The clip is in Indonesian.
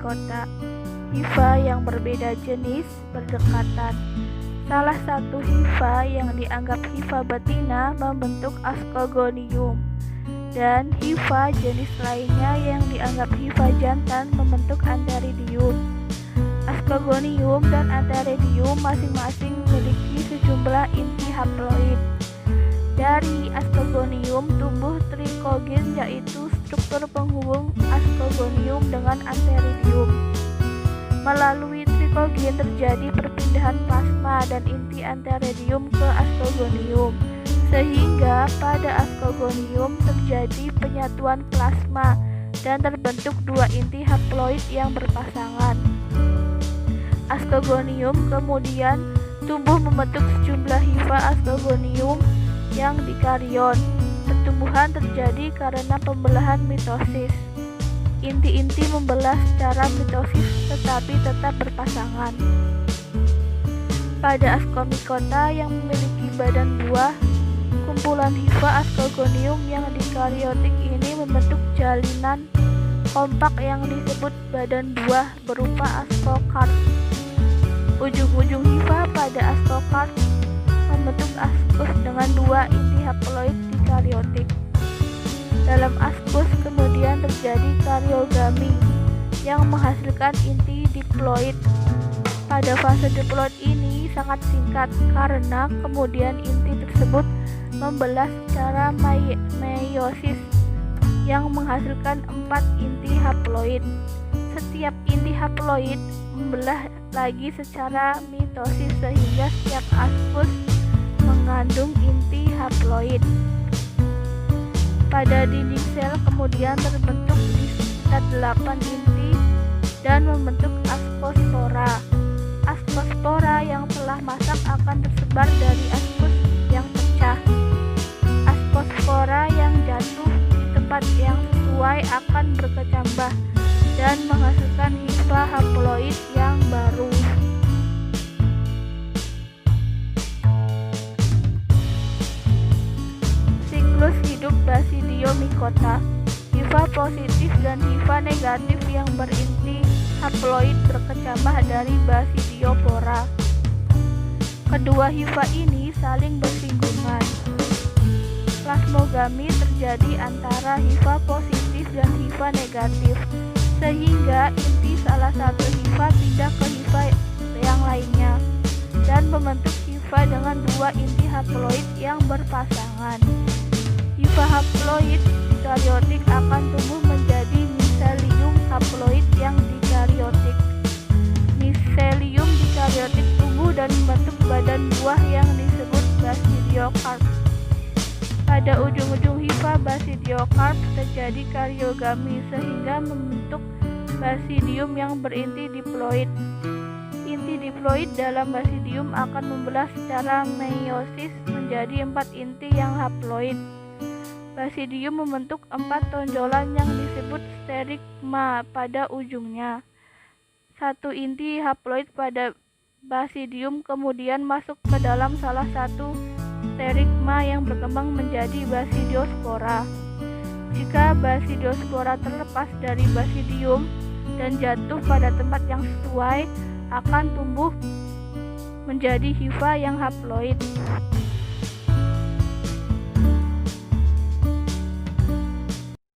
Ascomycota. Hifa yang berbeda jenis berdekatan. Salah satu hifa yang dianggap hifa betina membentuk Ascogonium, dan hifa jenis lainnya yang dianggap hifa jantan membentuk Antheridium. Ascogonium dan Antheridium masing-masing memiliki sejumlah inti haploid. Dari Ascogonium tumbuh trikogen, yaitu struktur penghubung Ascogonium dengan Antheridium. Melalui trikogen terjadi perpindahan plasma dan inti Antheridium ke Ascogonium, sehingga pada Ascogonium terjadi penyatuan plasma dan terbentuk dua inti haploid yang berpasangan. Ascogonium kemudian tumbuh membentuk sejumlah hifa Ascogonium yang dikarion. Pertumbuhan terjadi karena pembelahan mitosis. Inti-inti membelah secara mitosis tetapi tetap berpasangan. Pada Ascomycota yang memiliki badan buah, kumpulan hifa Ascogonium yang dikariotik ini membentuk jalinan kompak yang disebut badan buah berupa ascocarp. Ujung-ujung hifa pada ascocarp membentuk ascus dengan dua inti haploid dikariotik. Dalam ascus kemudian terjadi kariogami yang menghasilkan inti diploid. Pada fase diploid ini sangat singkat karena kemudian inti tersebut membelah secara meiosis yang menghasilkan 4 inti haploid. Setiap inti haploid membelah lagi secara mitosis sehingga setiap ascus mengandung inti haploid. Pada dinding sel kemudian terbentuk distat 8 inti dan membentuk ascospora. Ascospora yang telah masak akan tersebar dari ascus yang pecah. Ascospora yang jatuh di tempat yang sesuai akan berkecambah dan menghasilkan hifa haploid yang baru. Siklus hidup Basidiomycota. Hifa positif dan hifa negatif yang berinti haploid berkecambah dari Basidiopora. Kedua hifa ini saling bersinggungan. Plasmogami terjadi antara hifa positif dan hifa negatif, sehingga inti salah satu hifa pindah ke hifa yang lainnya dan membentuk hifa dengan dua inti haploid yang berpasangan. Hifa haploid dikariotik akan tumbuh menjadi miselium haploid yang dikariotik. Miselium dikariotik tumbuh dan membentuk badan buah yang disebut basidiokarp. Pada ujung-ujung hifa basidiokarp terjadi kariogami sehingga membentuk basidium yang berinti diploid. Inti diploid dalam basidium akan membelah secara meiosis menjadi 4 inti yang haploid. Basidium membentuk 4 tonjolan yang disebut sterigma pada ujungnya. Satu inti haploid pada basidium kemudian masuk ke dalam salah satu sterigma yang berkembang menjadi basidiospora. Jika basidiospora terlepas dari basidium dan jatuh pada tempat yang sesuai, akan tumbuh menjadi hifa yang haploid.